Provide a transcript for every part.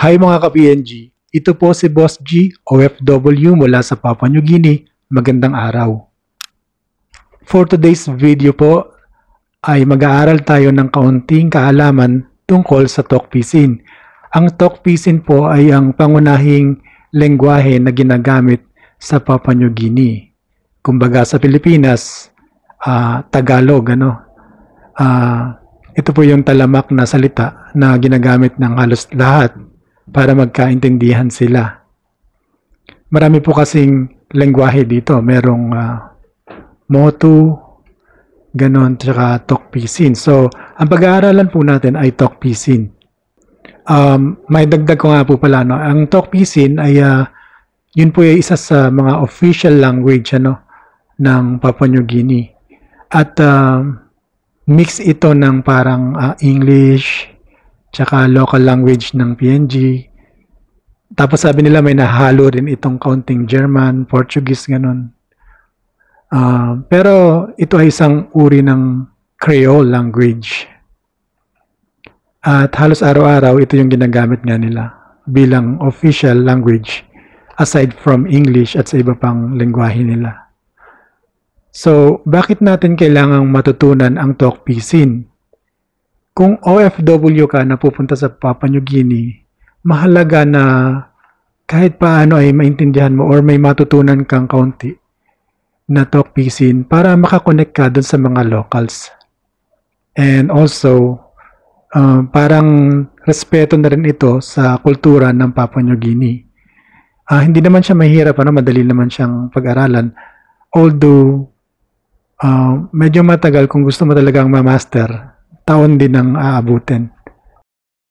Hi mga ka-PNG, ito po si Boss G, OFW mula sa Papua New Guinea. Magandang araw. For today's video po ay mag-aaral tayo ng kaunting kaalaman tungkol sa Tok Pisin. Ang Tok Pisin po ay ang pangunahing lengguwahe na ginagamit sa Papua New Guinea. Kumbaga sa Pilipinas, Tagalog, ito po yung talamak na salita na ginagamit ng halos lahat para magkaintindihan sila. Marami po kasing lengguwahe dito. Merong Motu, ganon, tsaka Tok Pisin. So, ang pag-aaralan po natin ay Tok Pisin. May dagdag ko nga po pala, no? Ang Tok Pisin ay yun po ay isa sa mga official language ng Papua New Guinea. At mix ito ng parang English, tsaka local language ng PNG. Tapos sabi nila may nahalo rin itong kaunting German, Portuguese, ganon. Pero ito ay isang uri ng Creole language. At halos araw-araw ito yung ginagamit nga nila bilang official language aside from English at sa iba pang lengguwahe nila. So, bakit natin kailangang matutunan ang Tok Pisin? Kung OFW ka na pupunta sa Papua New Guinea, mahalaga na kahit paano ay maintindihan mo or may matutunan kang kaunti na Tok Pisin para makakonect ka dun sa mga locals. And also, parang respeto na rin ito sa kultura ng Papua New Guinea. Hindi naman siya mahirap, madali naman siyang pag-aralan. Although, medyo matagal kung gusto mo talagang ma-master, taon din ang aabutin.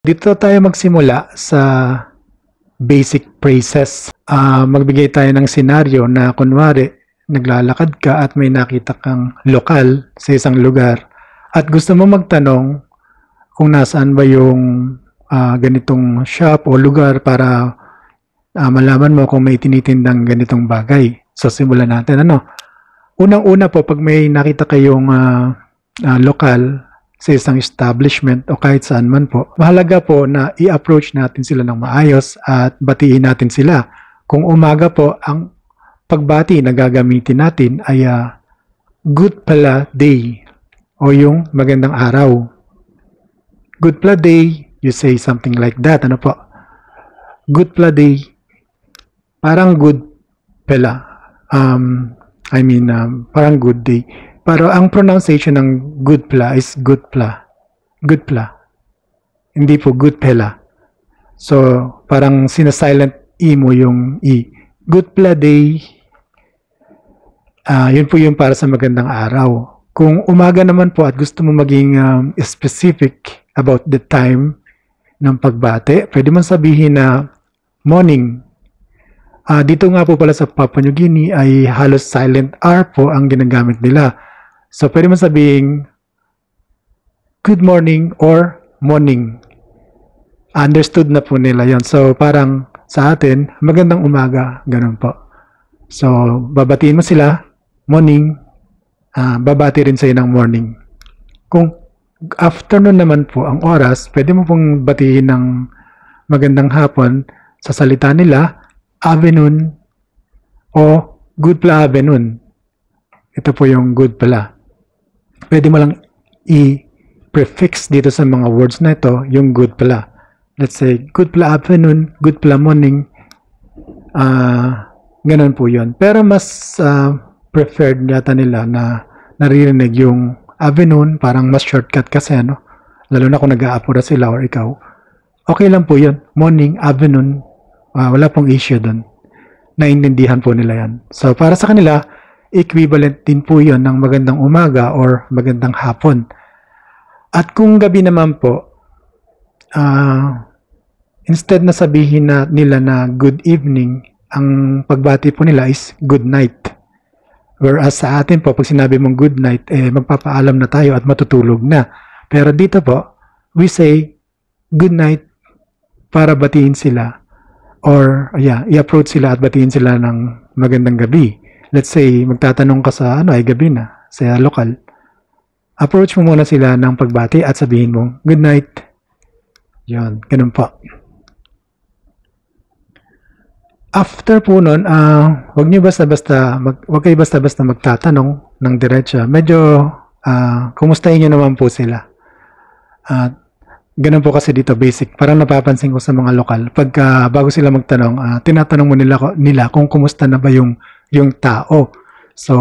Dito tayo magsimula sa basic phrases. Magbigay tayo ng senaryo na kunwari, naglalakad ka at may nakita kang lokal sa isang lugar at gusto mo magtanong kung nasaan ba yung ganitong shop o lugar para malaman mo kung may tinitindang ganitong bagay. So, simulan natin. Unang-una po, pag may nakita kayong lokal sa isang establishment o kahit saan man po, mahalaga po na i-approach natin sila ng maayos at batiin natin sila. Kung umaga po, ang pagbati na gagamitin natin ay good pala day o yung magandang araw. Good pala day, you say something like that. Good pala day, parang good pala. Parang good day. Pero ang pronunciation ng good pla is good pla. Good pla. Hindi po good pela. So, parang sinasilent E mo yung E. Good pla day. Yun po yung para sa magandang araw. Kung umaga naman po at gusto mo maging specific about the time ng pagbate, pwede mong sabihin na morning. Dito nga po pala sa Papua New Guinea ay halos silent R po ang ginagamit nila. So, pwede mo sabihin good morning or morning. Understood na po nila yon. So, parang sa atin, magandang umaga. Ganun po. So, babatiin mo sila, morning. Babati rin sa'yo ng morning. Kung afternoon naman po ang oras, pwede mo pong batiin ng magandang hapon sa salita nila, afternoon o good pala afternoon. Ito po yung good pala. Pwede mo lang i-prefix dito sa mga words na ito yung good pala. Let's say, good pala afternoon, good pala morning. Ganun po yun. Pero mas preferred yata nila na naririnig yung afternoon, parang mas shortcut kasi, lalo na kung nag-aapura sila or ikaw. Okay lang po yun. Morning, afternoon, wala pong issue doon. Naintindihan po nila yan. So, para sa kanila, equivalent din po yun ng magandang umaga or magandang hapon. At kung gabi naman po, instead na sabihin nila na good evening, ang pagbati po nila is good night. Whereas sa atin po, pag sinabi mong good night, magpapaalam na tayo at matutulog na. Pero dito po, we say good night para batiin sila. Or, i-approach sila at batiin sila ng magandang gabi. Let's say, magtatanong ka sa ay gabi na, sa lokal. Approach mo muna sila ng pagbati at sabihin mo, good night. Yun, ganun po. After po nun, wag niyo basta-basta, wag kayo basta-basta magtatanong ng diretso. Medyo, kumustahin niyo naman po sila. At ganun po kasi dito, basic. Parang napapansin ko sa mga lokal. Pagka bago sila magtanong, tinatanong mo nila kung kumusta na ba yung tao. So,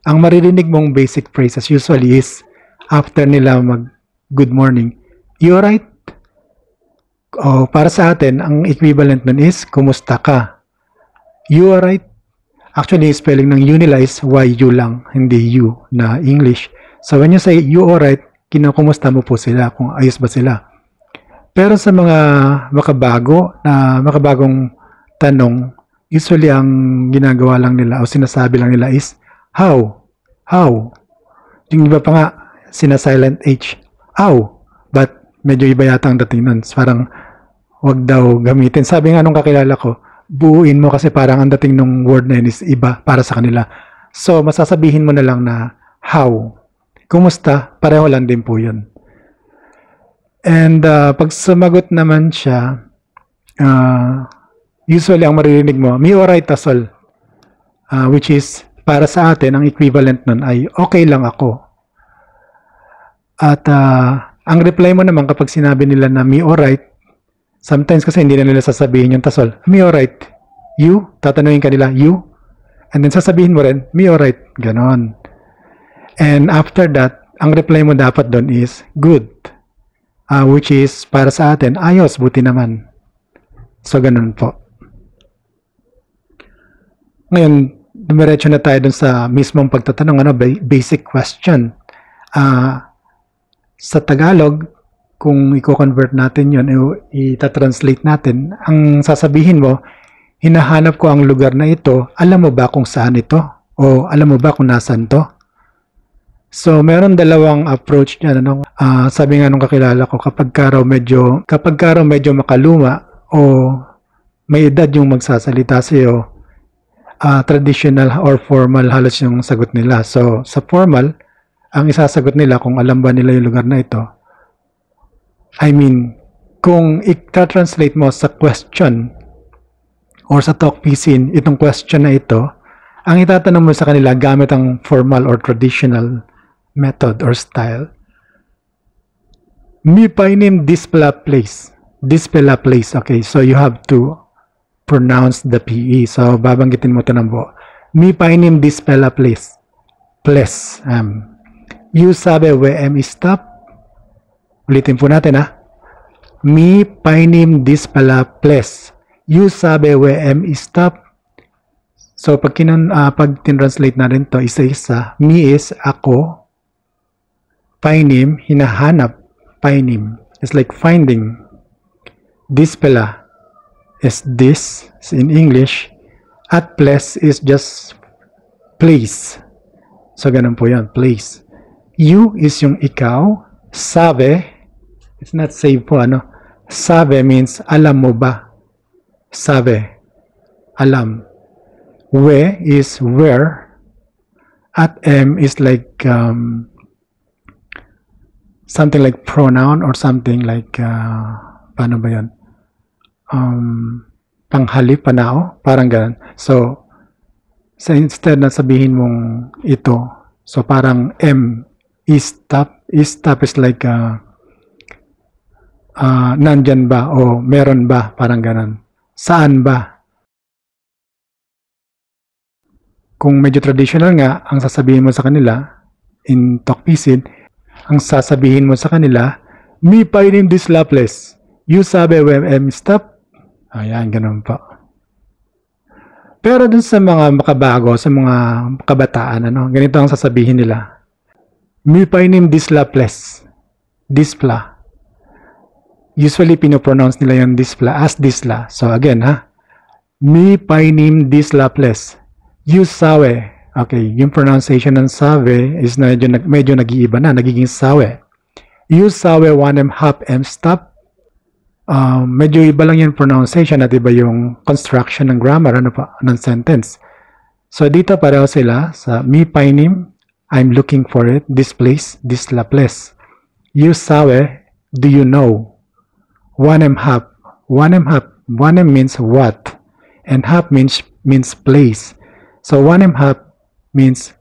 ang maririnig mong basic phrases usually is after nila mag good morning, you alright? O para sa atin, ang equivalent nun is kumusta ka? You alright? Actually, spelling ng you nila is you lang, hindi you na English. So when you say you alright, kinukumusta mo po sila kung ayos ba sila. Pero sa mga makabagong tanong, usually ang ginagawa lang nila o sinasabi lang nila is how. Yung iba pa nga, sina-silent H. How? But medyo iba yata ang dating nun. Parang wag daw gamitin. Sabi nga nung kakilala ko, buuin mo kasi parang ang dating nung word na yun is iba para sa kanila. So, masasabihin mo na lang na how. Kumusta? Pareho lang din po yun. And pag sumagot naman siya, usually ang maririnig mo, me alright asol. Which is, para sa atin, ang equivalent nun ay okay lang ako. At ang reply mo naman kapag sinabi nila na me alright, sometimes kasi hindi na nila sasabihin yung tasol. Me alright. You? Tatanungin ka nila, you? And then sasabihin mo rin, me alright. Ganon. And after that, ang reply mo dapat doon is good. Which is, para sa atin, ayos, buti naman. So, ganon po. Ngayon, dumiretso na tayo dun sa mismong pagtatanong, basic question. Sa Tagalog, kung i-convert natin yun, i-translate natin, ang sasabihin mo, hinahanap ko ang lugar na ito, alam mo ba kung saan ito? O alam mo ba kung nasaan to? So, meron dalawang approach dyan. Sabi nga nung kakilala ko, kapag ka raw medyo makaluma o may edad yung magsasalita sa'yo, traditional or formal halos yung sagot nila. So, sa formal, ang isasagot nila kung alam ba nila yung lugar na ito, kung i-translate mo sa question or sa talk pisin, itong question na ito, ang itatanong mo sa kanila gamit ang formal or traditional method or style. Mi painim dispela place. Dispela place. Okay, so you have to pronounce the PE. So, babanggitin mo ito ng buo. Mi painim dispela place. Place. You sabe where am stop. Ulitin po natin Mi painim dispela place. You sabe where am stop. So pag tin-translate natin to isa-isa, mi is ako, painim hinahanap, painim. It's like finding. Dispela is this in English. At place is just place. So ganun po yan, place. You is yung ikaw. Sabe, it's not save po, Sabe means alam mo ba? Sabe, alam. We is where. At M is like something like pronoun or something like paano ba yan? Panghalip, panao, parang ganun. So instead na sabihin mong ito, so parang M is stop is like nandyan ba o meron ba, parang ganun. Saan ba? Kung medyo traditional nga, ang sasabihin mo sa kanila, in Tokpisin, ang sasabihin mo sa kanila, mi painim this laples. You sabe where am stop? Ayan, ganun pa. Pero dun sa mga makabago, sa mga kabataan, ganito ang sasabihin nila. Mi painim this laples. Displa. Usually, pinopronounce nila yung displa as disla. So, again, Mi painim this laples. You sawe. Okay, yung pronunciation ng sawe is medyo nag-iiba na, nagiging sawe. You sawe wanem hap em stop. Medyo iba lang yung pronunciation at iba yung construction ng grammar ng sentence. So dito pareho sila sa mi painim, I'm looking for it, this place, this la place. You sawe, do you know? Wanem hap. Wanem means what? and hop means place. So 1M hop means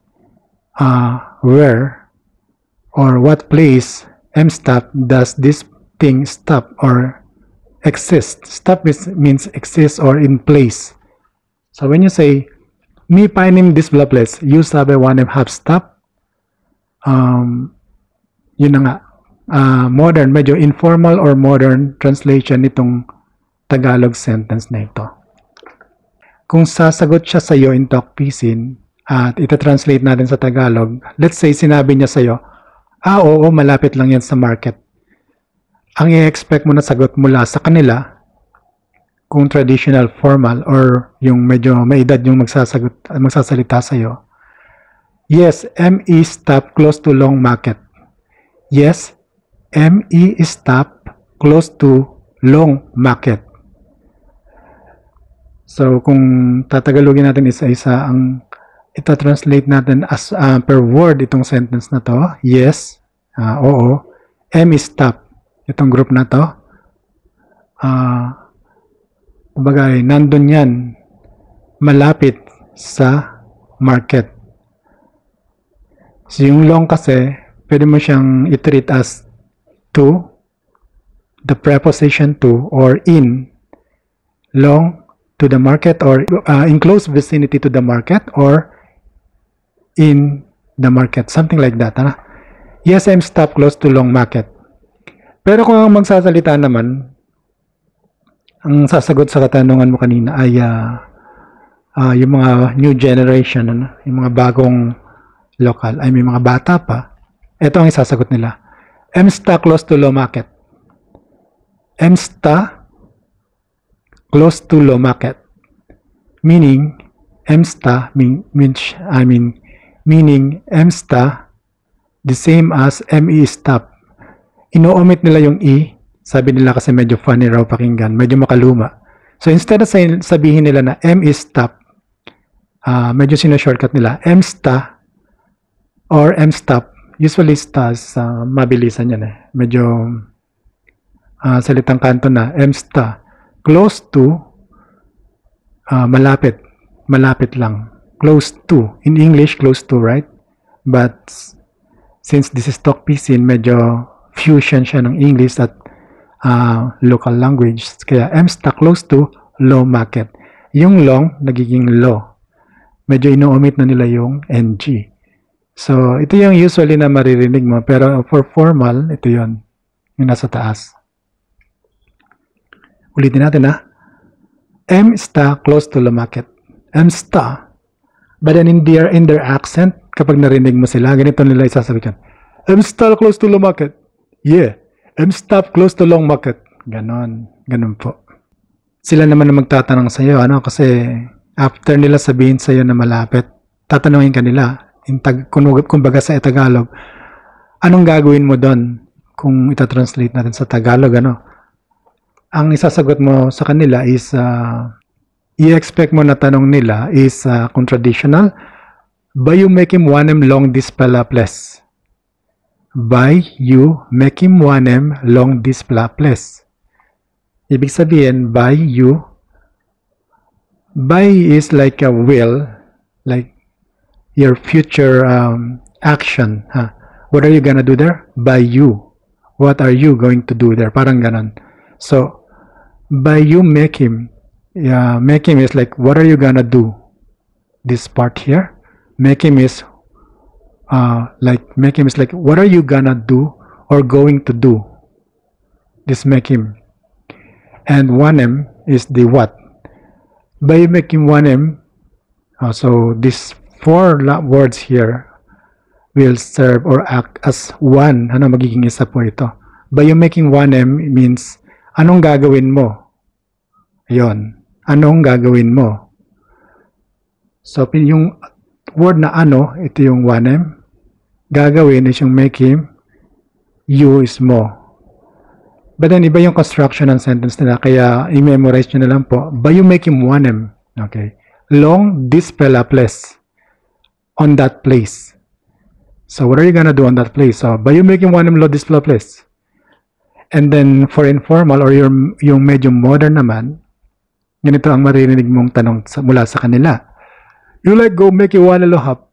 where or what place M stop does this thing stop or exist. Stop means exist or in place. So when you say me painim this blah place, you sabi 1M hop stop. Yun na nga. Modern, medyo informal or modern translation nitong Tagalog sentence na ito. Kung sasagot siya sa iyo in talk pisin at ita-translate natin sa Tagalog, let's say sinabi niya sa iyo, oo, malapit lang yan sa market. Ang i-expect mo na sagot mula sa kanila, kung traditional, formal, or yung medyo may edad yung magsasalita sa iyo, yes, ME stop close to long market. Yes, ME stop close to long market. So, kung tatagalogin natin isa-isa, ang ita-translate natin as per word itong sentence na to, yes, oo, ME stop, itong group na to, kumbaga, nandun yan, malapit sa market. So, yung long kasi, pwede mo siyang i-treat as to, the preposition to, or in, long to the market, or in close vicinity to the market, or in the market, something like that. Yes, I'm stopped close to long market. Pero kung ang magsasalita naman, ang sasagot sa katanungan mo kanina ay yung mga new generation, yung mga bagong local, ay may mga bata pa, ito ang isasagot nila. MSTA close to low market. MSTA close to low market. Meaning, MSTA meaning MSTA the same as ME stop. Ino-omit nila yung E, sabi nila kasi medyo funny raw pakinggan, medyo makaluma. So instead of sabihin nila na ME stop, medyo sino-shortcut nila, MSTA or M-stop. Usually stas, mabilisan yan eh. Medyo salitang kanto na, M-sta. Close to, malapit. Malapit lang. Close to. In English, close to, right? But since this is talk pisin, medyo fusion siya ng English at local language. Kaya M-sta close to low market. Yung long, nagiging low. Medyo ino-omit na nila yung NG. So, ito yung usually na maririnig mo. Pero for formal, ito yun. Yung nasa taas. Ulitin natin ha. M-sta close to the market. M-sta. But then in their accent, kapag narinig mo sila, ganito nila isasagot yan. M-sta close to the market. Yeah. M-sta close to long market. Ganon. Ganon po. Sila naman na magtatanong sa iyo, ano? Kasi after nila sabihin sa iyo na malapit, tatanungin ka nila. Kumbaga sa Tagalog, anong gagawin mo doon kung ita-translate natin sa Tagalog, ano? Ang isasagot mo sa kanila is, i-expect mo na tanong nila is kung traditional, by you make him 1M long this pala place. By you make him 1M long this pala place. Ibig sabihin, by you, by is like a will, like your future action. What are you gonna do there? By you. What are you going to do there? Parang ganon. So, by you make him. Make him is like, what are you gonna do? This part here. Make him is like, what are you gonna do or going to do? This make him. And 1M is the what. By making 1M, so this 4 words here will serve or act as one. Ano magiging isa po ito? By you making 1M means, anong gagawin mo? Ayun. Anong gagawin mo? So, yung word na ano, ito yung 1M. Gagawin is yung make him, you is mo. But then, iba yung construction ng sentence nila, kaya i-memorize nyo na lang po. By you make him 1M. Okay. Long this fella place. On that place. So, what are you gonna do on that place? So, by you making 1M long this fella place. And then, for informal or yung medyo modern naman, ganito ang maririnig mong tanong mula sa kanila. You like go making wanem lohap?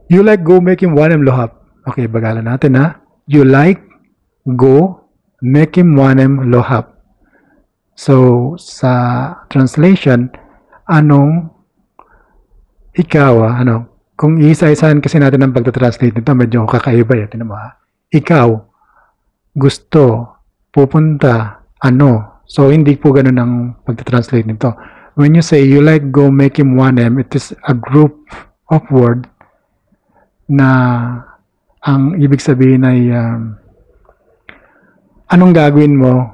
You like go making wanem lohap? Okay, bagalan natin ha. You like go making wanem lohap. So, sa translation, ikaw, kung isa-isahan kasi natin ang pagta-translate nito, medyo kakaiba eh. Tinan mo ha. Ikaw, gusto, pupunta, So, hindi po ganun ang pagta-translate nito. When you say, you like go making wanem, it is a group of word na ang ibig sabihin ay anong gagawin mo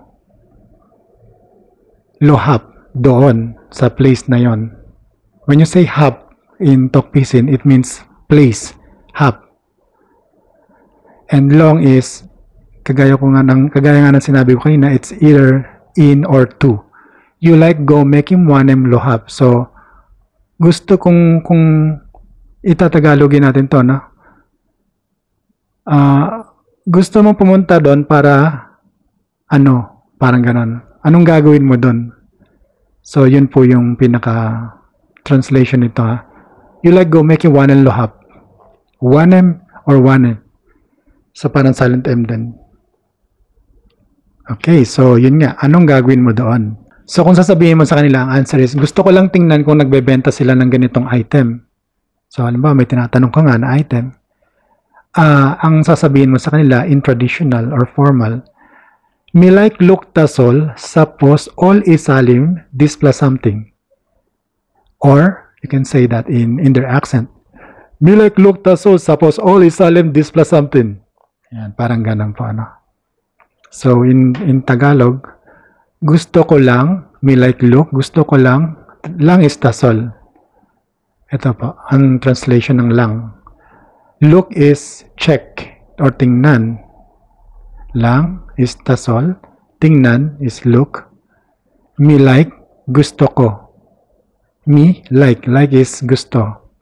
lohap doon sa place na yon. When you say hap in Tokpisin, it means place, hap. And long is kagaya nga ng sinabi ko kanina, it's either in or to. You like go making wanem lohap. So, gusto kung itatagalogin natin to, no? Gusto mong pumunta doon para, parang ganon. Anong gagawin mo doon? So, yun po yung pinaka-translation nito, ha? You like go making wanem lohap. Wanem or wanem. So, parang silent M din. Okay, so yun nga. Anong gagawin mo doon? So, kung sasabihin mo sa kanila, ang answer is, gusto ko lang tingnan kung nagbebenta sila ng ganitong item. So, halimbawa, may tinatanong ka nga na item. Ang sasabihin mo sa kanila, in traditional or formal, mi like look tasol, suppose all isalim, this plus something. Or, you can say that in their accent. Mi like look tasol, suppose all isalim, this plus something. Yan, parang ganun po, So, in Tagalog, gusto ko lang, may like look, gusto ko lang is tasol. Ito po, ang translation ng lang. Look is check or tingnan. Lang is tasol, tingnan is look. Me like, gusto ko. Me like is gusto.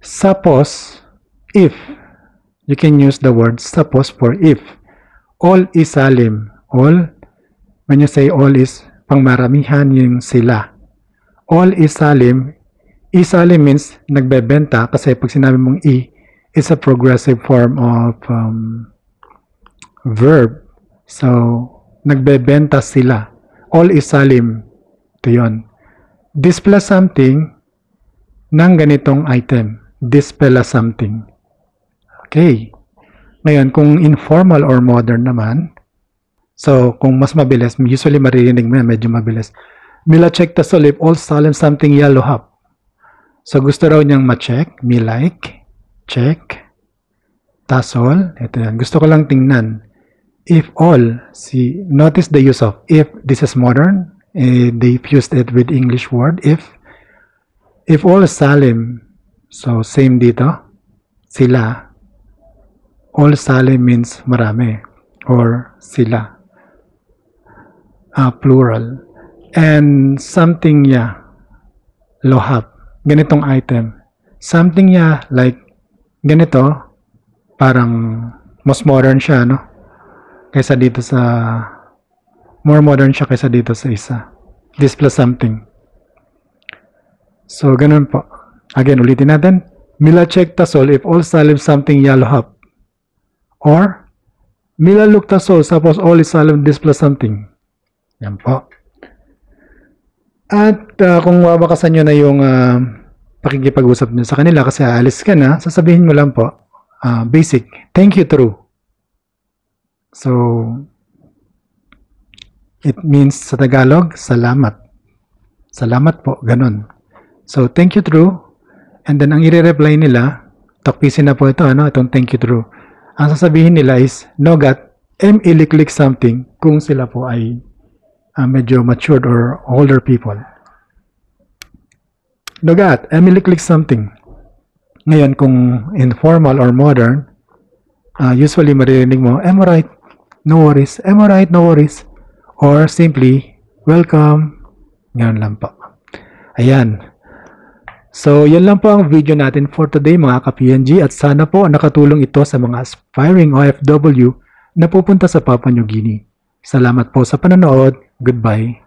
Suppose, if, you can use the word suppose for if. All isalim, all, when you say all is pangmaramihan yung sila. All isalim, isalim means nagbebenta kasi pag sinabi mong it's a progressive form of verb. So, nagbebenta sila. All isalim, ito yun. This plus something ng ganitong item. This plus something. Okay. Ngayon, kung informal or modern naman, so, kung mas mabilis, usually maririnig mo yan, medyo mabilis. Mila check tasol if all salim something yellow hap. So, gusto raw niyang ma-check. Me like, check, tasol. Ito yan. Gusto ko lang tingnan. If all, notice the use of if. This is modern. They fused it with English word. If all salim, so same dito, sila. All salim means marami or sila. Plural. And something lohap. Ganitong item. Something like ganito, parang mas modern siya, kaysa dito sa, more modern siya kaysa dito sa isa. This plus something. So, ganun po. Again, ulitin natin. Mila check tasol if all salim something lohap. Or, mila look tasol suppose all is salim this plus something. Yan po. At kung mabakasan nyo na yung pakikipag-usap nyo sa kanila kasi aalis ka na, sasabihin mo lang po, basic, thank you true. So, it means sa Tagalog, salamat. Salamat po, ganun. So, thank you true. And then, ang i-reply nila, Tokpisin na po ito, itong thank you true. Ang sasabihin nila is, nogat, iliklik something kung sila po ay medyo matured or older people. Nogat, iliklik something. Ngayon, kung informal or modern, usually maririnig mo, alright, no worries, alright, no worries. Or simply, welcome. Ngayon lang po. Ayan. So, yan lang po ang video natin for today mga ka-PNG at sana po nakatulong ito sa mga aspiring OFW na pupunta sa Papua New Guinea. Salamat po sa panonood. Goodbye.